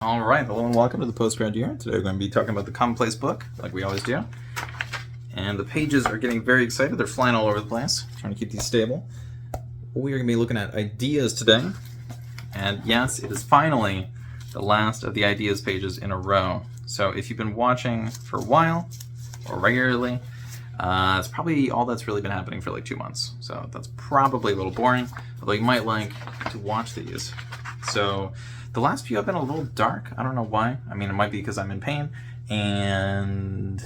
All right, hello and welcome to the postgrad year. Today we're going to be talking about the Commonplace book, like we always do. And the pages are getting very excited. They're flying all over the place. Trying to keep these stable. We are going to be looking at ideas today. And yes, it is finally the last of the ideas pages in a row. So if you've been watching for a while, or regularly, it's probably all that's really been happening for like 2 months. So that's probably a little boring, although you might like to watch these. So the last few have been a little dark. I don't know why. I mean, it might be because I'm in pain and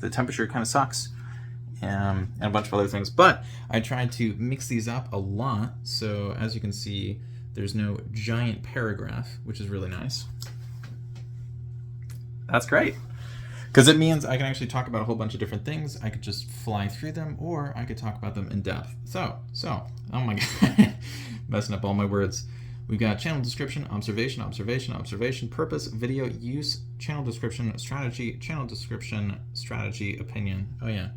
the temperature kind of sucks, and a bunch of other things. But I tried to mix these up a lot. So as you can see, there's no giant paragraph, which is really nice. That's great, because it means I can actually talk about a whole bunch of different things. I could just fly through them, or I could talk about them in depth. So, oh my god, messing up all my words. We've got channel description, observation, purpose, video, use, channel description, strategy, opinion. Oh yeah.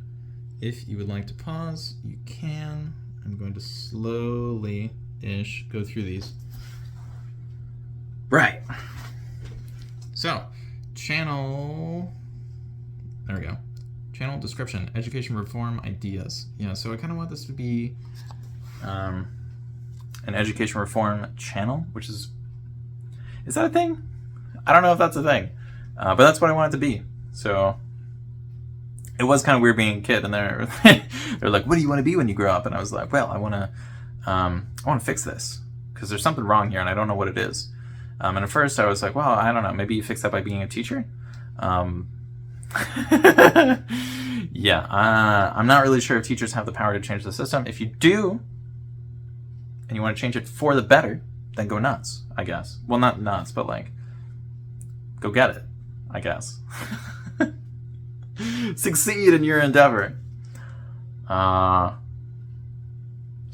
If you would like to pause, you can. I'm going to slowly-ish go through these. Right. So, channel... There we go. Channel description, education reform ideas. Yeah, so I kind of want this to be... an education reform channel, which is that a thing? I don't know if that's a thing, but that's what I want it to be. So it was kind of weird being a kid, and they're like, "What do you want to be when you grow up?" And I was like, "Well, I want to fix this because there's something wrong here, and I don't know what it is." And at first, I was like, "Well, I don't know. Maybe you fix that by being a teacher." Yeah, I'm not really sure if teachers have the power to change the system. If you do, and you want to change it for the better, then go nuts, I guess. Well, not nuts, but like, go get it, I guess. Succeed in your endeavor. Sorry,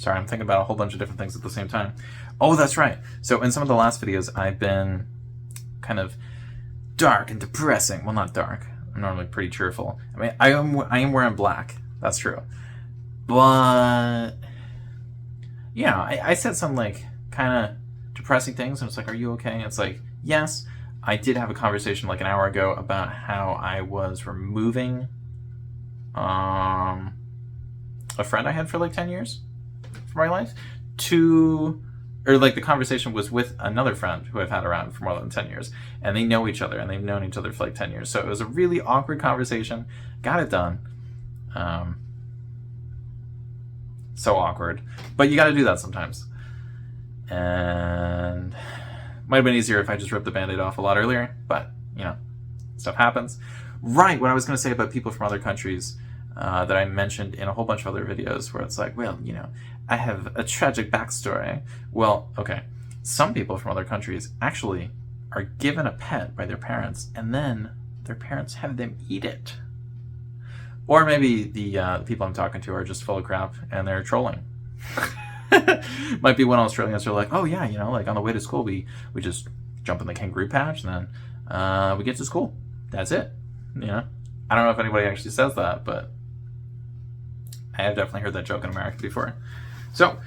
I'm thinking about a whole bunch of different things at the same time. Oh, that's right. So in some of the last videos, I've been kind of dark and depressing. Well, not dark. I'm normally pretty cheerful. I mean, I am wearing black. That's true. But... yeah, I said some like kind of depressing things, and it's like, "Are you okay?" And it's like, yes, I did have a conversation like an hour ago about how I was removing a friend I had for like 10 years from my life or like the conversation was with another friend who I've had around for more than 10 years, and they know each other, and they've known each other for like 10 years. So it was a really awkward conversation. Got it done. So awkward, but you got to do that sometimes. And might have been easier if I just ripped the band-aid off a lot earlier, but you know, stuff happens. Right, what I was going to say about people from other countries that I mentioned in a whole bunch of other videos, where it's like, well, you know, I have a tragic backstory. Well, okay, some people from other countries actually are given a pet by their parents, and then their parents have them eat it. Or maybe the people I'm talking to are just full of crap and they're trolling. Might be when Australians are like, "Oh yeah, you know, like on the way to school we just jump in the kangaroo patch and then we get to school. That's it." You know, I don't know if anybody actually says that, but I have definitely heard that joke in America before. So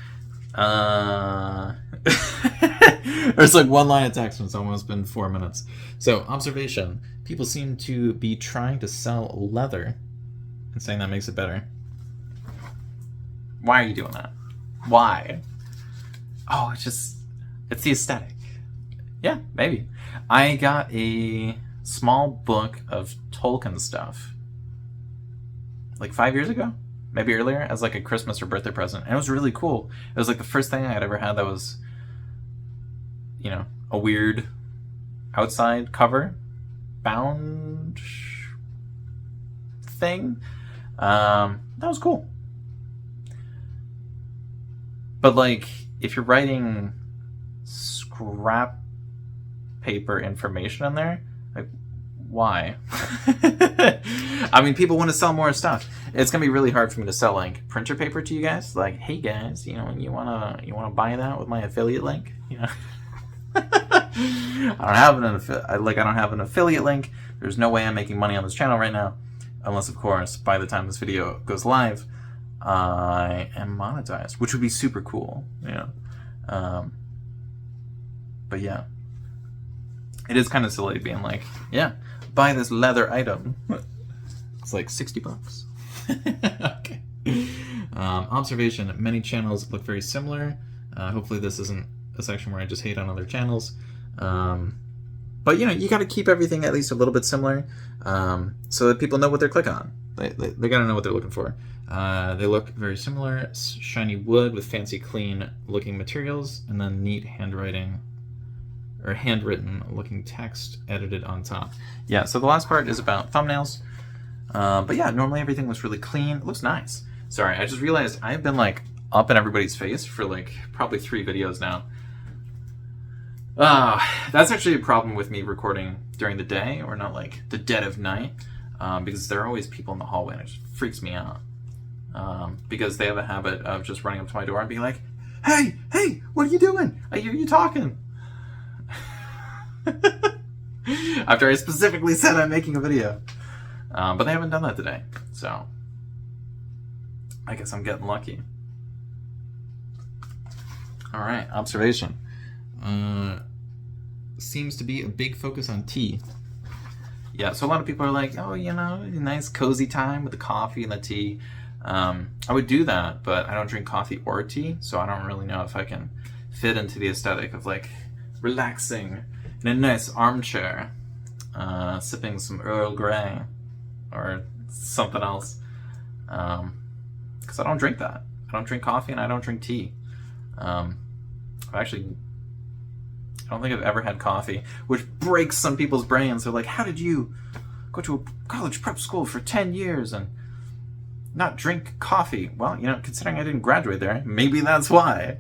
there's like one line of text and it's almost been 4 minutes. So observation: people seem to be trying to sell leather and saying that makes it better. Why are you doing that? Why? Oh, it's the aesthetic. Yeah, maybe. I got a small book of Tolkien stuff like 5 years ago, maybe earlier, as like a Christmas or birthday present, and it was really cool. It was like the first thing I had ever had that was, you know, a weird outside cover bound thing. That was cool. But like, if you're writing scrap paper information in there, like, why? I mean, people want to sell more stuff. It's gonna be really hard for me to sell like printer paper to you guys. Like, hey guys, you know, you wanna buy that with my affiliate link? You know, I don't have an affiliate link. There's no way I'm making money on this channel right now. Unless, of course, by the time this video goes live, I am monetized, which would be super cool, you know. But yeah. it is kind of silly being like, yeah, buy this leather item. It's like $60. Okay. Observation: many channels look very similar. Hopefully this isn't a section where I just hate on other channels. But you got to keep everything at least a little bit similar, so that people know what they're clicking on. They got to know what they're looking for. They look very similar: shiny wood with fancy, clean-looking materials, and then neat handwriting or handwritten-looking text edited on top. Yeah. So the last part is about thumbnails. But yeah, normally everything looks really clean. It looks nice. Sorry, I just realized I've been like up in everybody's face for like probably 3 videos now. That's actually a problem with me recording during the day or not like the dead of night, because there are always people in the hallway and it just freaks me out. Because they have a habit of just running up to my door and being like, hey, what are you doing? I hear you talking. After I specifically said I'm making a video. But they haven't done that today, so I guess I'm getting lucky. Alright, observation. Seems to be a big focus on tea. Yeah, so a lot of people are like, oh, nice cozy time with the coffee and the tea. I would do that, but I don't drink coffee or tea, so I don't really know if I can fit into the aesthetic of like relaxing in a nice armchair, sipping some Earl Grey or something else, because I don't drink that. I don't drink coffee and I don't drink tea. I don't think I've ever had coffee, which breaks some people's brains. They're like, how did you go to a college prep school for 10 years and not drink coffee? Well, considering I didn't graduate there, maybe that's why.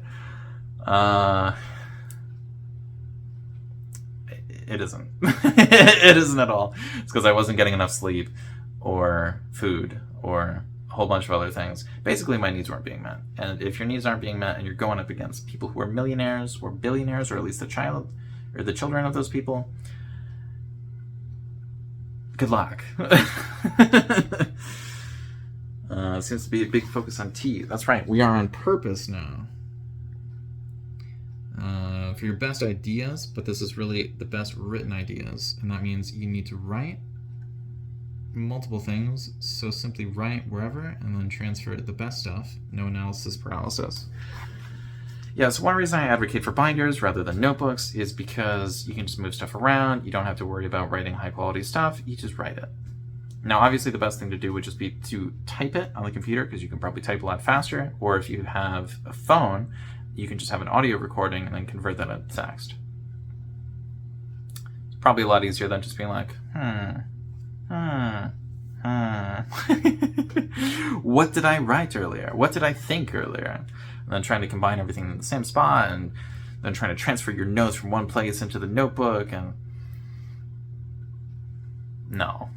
It isn't. It isn't at all. It's because I wasn't getting enough sleep or food or a whole bunch of other things. Basically, my needs weren't being met. And if your needs aren't being met and you're going up against people who are millionaires or billionaires, or at least the children of those people, good luck. Seems to be a big focus on tea. That's right. We are on purpose now. For your best ideas, but this is really the best written ideas, and that means you need to write multiple things, so simply write wherever and then transfer the best stuff. No analysis paralysis. Yeah, so one reason I advocate for binders rather than notebooks is because you can just move stuff around. You don't have to worry about writing high quality stuff. You just write it. Now, obviously, the best thing to do would just be to type it on the computer, because you can probably type a lot faster. Or if you have a phone, you can just have an audio recording and then convert that into text. It's probably a lot easier than just being like, what did I write earlier? What did I think earlier? And then trying to combine everything in the same spot, and then trying to transfer your notes from one place into the notebook, and no.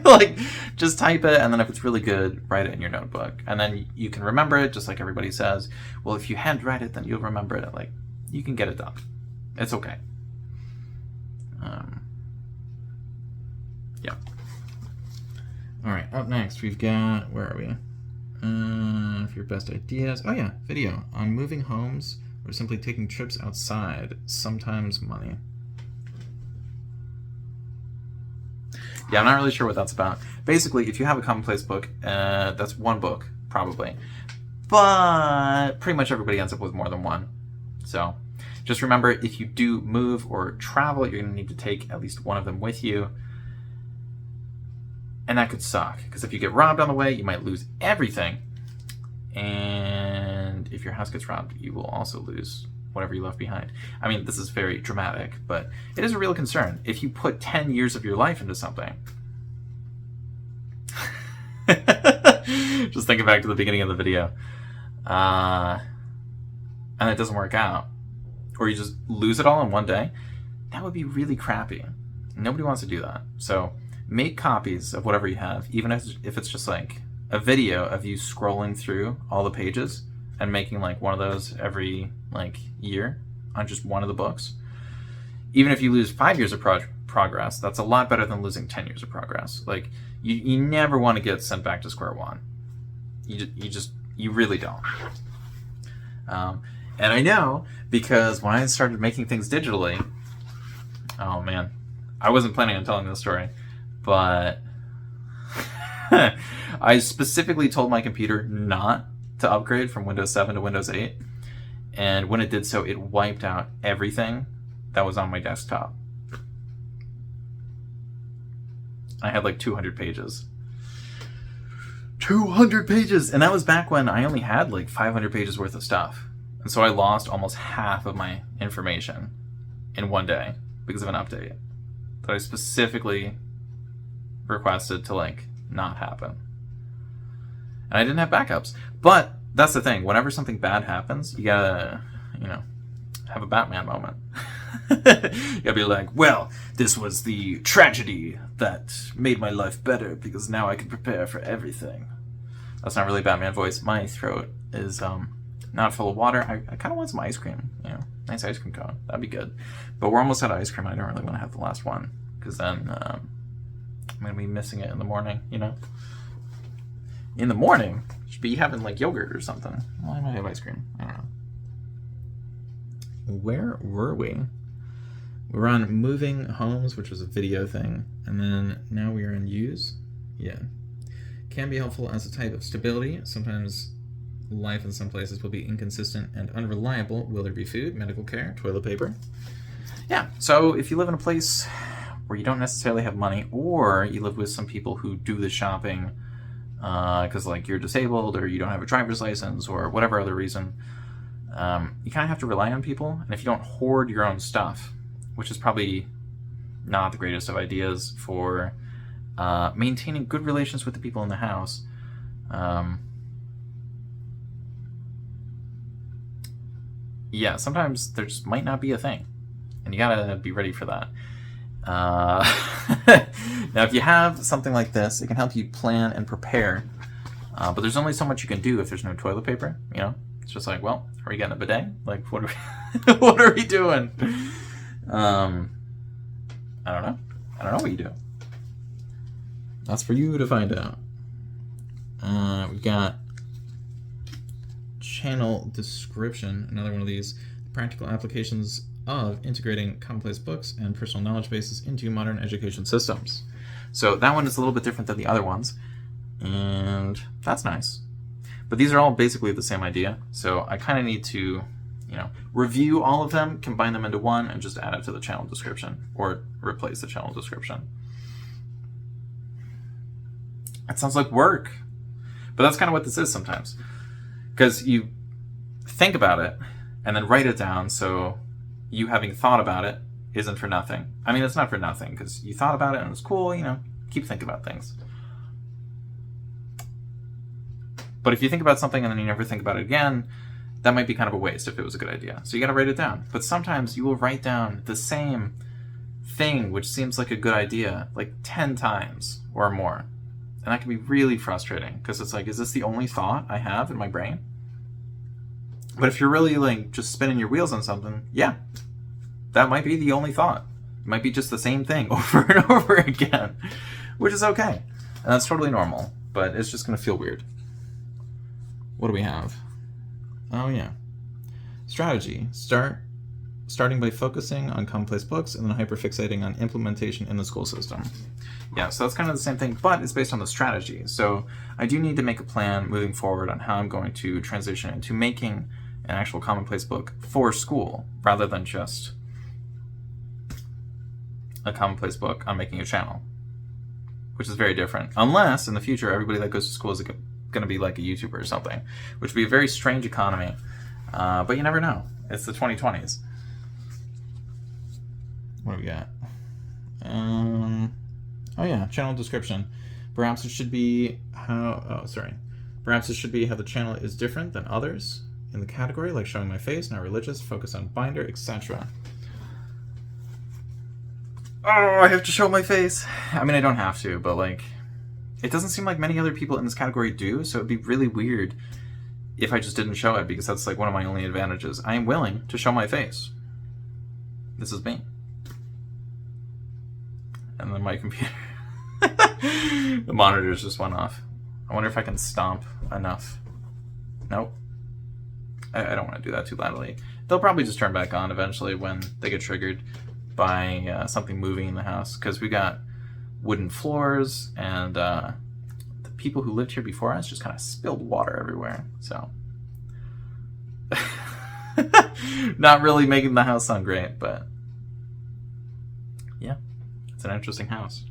Like, just type it, and then if it's really good, write it in your notebook. And then you can remember it, just like everybody says. Well, if you handwrite it, then you'll remember it. Like, you can get it done. It's okay. Yeah. All right, up next, we've got, where are we? For your best ideas. Oh yeah, video on moving homes or simply taking trips outside, sometimes money. Yeah, I'm not really sure what that's about. Basically, if you have a Commonplace book, that's one book, probably. But pretty much everybody ends up with more than one. So just remember, if you do move or travel, you're going to need to take at least one of them with you. And that could suck, because if you get robbed on the way, you might lose everything. And if your house gets robbed, you will also lose whatever you left behind. I mean, this is very dramatic, but it is a real concern. If you put 10 years of your life into something, just thinking back to the beginning of the video, and it doesn't work out, or you just lose it all in one day, that would be really crappy. Nobody wants to do that. So make copies of whatever you have, even if it's just like a video of you scrolling through all the pages and making like one of those every like year on just one of the books. Even if you lose 5 years of progress, that's a lot better than losing 10 years of progress. Like, you never want to get sent back to square one. You really don't. And I know, because when I started making things digitally, Oh man, I wasn't planning on telling this story, but I specifically told my computer not to upgrade from Windows 7 to Windows 8, and when it did so, it wiped out everything that was on my desktop. I had like 200 pages. 200 pages! And that was back when I only had like 500 pages worth of stuff. And so I lost almost half of my information in one day because of an update that I specifically requested to like not happen. And I didn't have backups. But that's the thing. Whenever something bad happens, you gotta, have a Batman moment. You gotta be like, well, this was the tragedy that made my life better because now I can prepare for everything. That's not really Batman voice. My throat is not full of water. I kind of want some ice cream, nice ice cream cone. That'd be good. But we're almost out of ice cream. I don't really want to have the last one because then I'm gonna be missing it in the morning. In the morning, should be having like yogurt or something. Well, I might have ice cream. I don't know. Where were we? We were on moving homes, which was a video thing, and then now we are in use. Yeah. Can be helpful as a type of stability. Sometimes life in some places will be inconsistent and unreliable. Will there be food, medical care, toilet paper? Yeah, so if you live in a place where you don't necessarily have money, or you live with some people who do the shopping because like you're disabled or you don't have a driver's license or whatever other reason, you kind of have to rely on people. And if you don't hoard your own stuff, which is probably not the greatest of ideas for maintaining good relations with the people in the house, yeah, sometimes there just might not be a thing, and you gotta be ready for that. Now, if you have something like this, it can help you plan and prepare, but there's only so much you can do if there's no toilet paper. It's just like, well, are we getting a bidet? Like, what are we, what are we doing? I don't know. I don't know what you do. That's for you to find out. We've got channel description, another one of these practical applications of integrating Commonplace books and personal knowledge bases into modern education systems. So that one is a little bit different than the other ones, and that's nice. But these are all basically the same idea, so I kind of need to, review all of them, combine them into one, and just add it to the channel description, or replace the channel description. That sounds like work, but that's kind of what this is sometimes, because you think about it and then write it down, so you having thought about it isn't for nothing. I mean, it's not for nothing, because you thought about it and it was cool, keep thinking about things. But if you think about something and then you never think about it again, that might be kind of a waste if it was a good idea. So you gotta write it down. But sometimes you will write down the same thing, which seems like a good idea, like 10 times or more. And that can be really frustrating, because it's like, is this the only thought I have in my brain? But if you're really like just spinning your wheels on something, yeah, that might be the only thought. It might be just the same thing over and over again, which is okay. And that's totally normal, but it's just gonna feel weird. What do we have? Oh yeah. Strategy. Starting by focusing on Commonplace books and then hyperfixating on implementation in the school system. Yeah, so that's kind of the same thing, but it's based on the strategy. So I do need to make a plan moving forward on how I'm going to transition into making an actual Commonplace book for school, rather than just a Commonplace book on making a channel, which is very different. Unless in the future everybody that goes to school is going to be like a YouTuber or something, which would be a very strange economy. But you never know. It's the 2020s. What do we got? Oh yeah, channel description. Perhaps it should be how the channel is different than others in the category, like showing my face, not religious, focus on binder, etc. Oh, I have to show my face. I mean, I don't have to, but like, it doesn't seem like many other people in this category do, so it'd be really weird if I just didn't show it, because that's like one of my only advantages. I am willing to show my face. This is me. And then my computer. The monitors just went off. I wonder if I can stomp enough. Nope. I don't want to do that too loudly. They'll probably just turn back on eventually when they get triggered. by something moving in the house, because we got wooden floors, and the people who lived here before us just kind of spilled water everywhere. So not really making the house sound great, but yeah, it's an interesting house.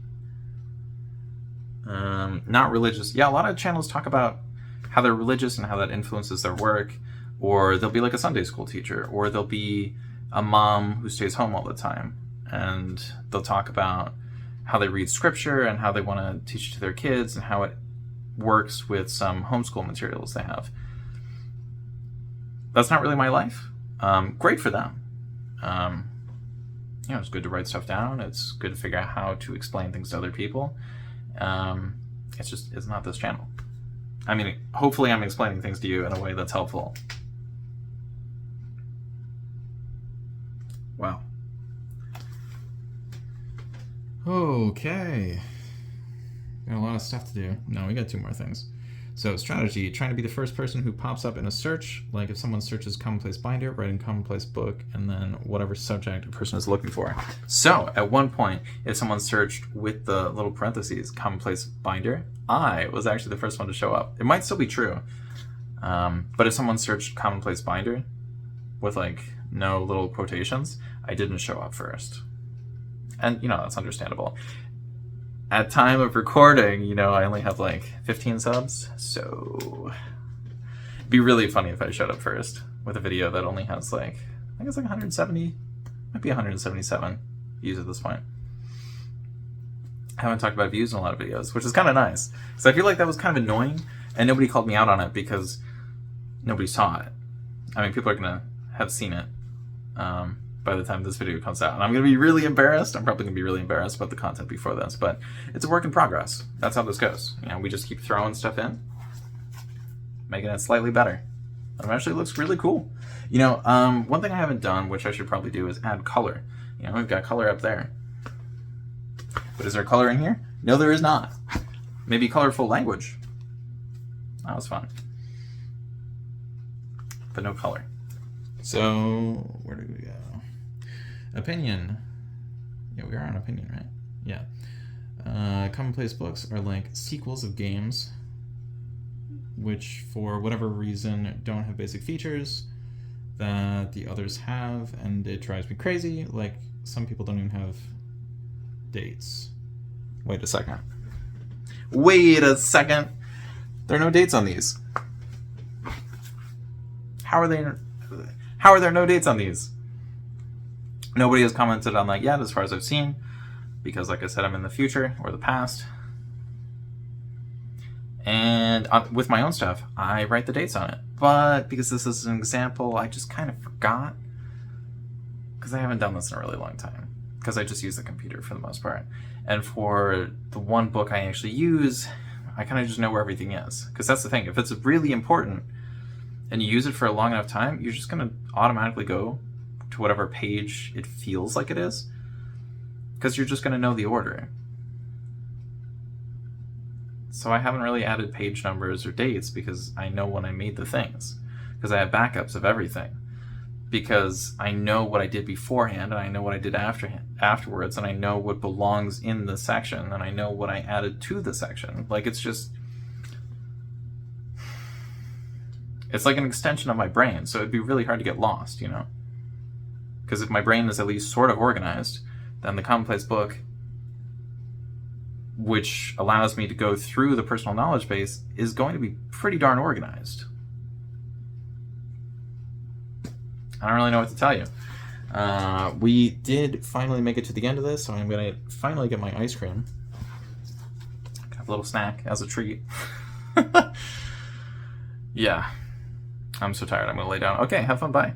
Not religious. Yeah, a lot of channels talk about how they're religious and how that influences their work, or they'll be like a Sunday school teacher, or they'll be a mom who stays home all the time, and they'll talk about how they read scripture and how they want to teach it to their kids and how it works with some homeschool materials they have. That's not really my life. Great for them. It's good to write stuff down. It's good to figure out how to explain things to other people. It's not this channel. I mean, hopefully I'm explaining things to you in a way that's helpful. Wow. Okay. Got a lot of stuff to do. No, we got 2 more things. So, strategy, trying to be the first person who pops up in a search. Like if someone searches Commonplace Binder, writing Commonplace Book, and then whatever subject a person is looking for. So, at one point, if someone searched with the little parentheses, Commonplace Binder, I was actually the first one to show up. It might still be true. But if someone searched Commonplace Binder with like no little quotations, I didn't show up first. And, that's understandable. At time of recording, I only have like 15 subs, so it'd be really funny if I showed up first with a video that only has like, I think it's like 170, might be 177 views at this point. I haven't talked about views in a lot of videos, which is kind of nice, because I feel like that was kind of annoying, and nobody called me out on it because nobody saw it. I mean, people are going to have seen it by the time this video comes out. And I'm going to be really embarrassed. I'm probably going to be really embarrassed about the content before this, but it's a work in progress. That's how this goes. We just keep throwing stuff in, making it slightly better. It actually looks really cool. One thing I haven't done, which I should probably do, is add color. We've got color up there. But is there color in here? No, there is not. Maybe colorful language. That was fun. But no color. So, where do we go? Opinion. Yeah, we are on opinion, right? Yeah. Commonplace books are like sequels of games, which for whatever reason don't have basic features that the others have, and it drives me crazy. Like, some people don't even have dates. Wait a second. There are no dates on these. How are there no dates on these? Nobody has commented on that yet, as far as I've seen, because, like I said, I'm in the future or the past. And with my own stuff, I write the dates on it. But because this is an example, I just kind of forgot, because I haven't done this in a really long time, because I just use the computer for the most part. And for the one book I actually use, I kind of just know where everything is. Because that's the thing. If it's really important and you use it for a long enough time, you're just going to automatically go to whatever page it feels like it is, because you're just going to know the order. So I haven't really added page numbers or dates because I know when I made the things, because I have backups of everything, because I know what I did beforehand and I know what I did afterwards, and I know what belongs in the section, and I know what I added to the section. Like, it's like an extension of my brain, so it'd be really hard to get lost, Because if my brain is at least sort of organized, then the Commonplace book, which allows me to go through the personal knowledge base, is going to be pretty darn organized. I don't really know what to tell you. We did finally make it to the end of this, so I'm going to finally get my ice cream. Have a little snack as a treat. Yeah. I'm so tired. I'm going to lay down. Okay, have fun. Bye.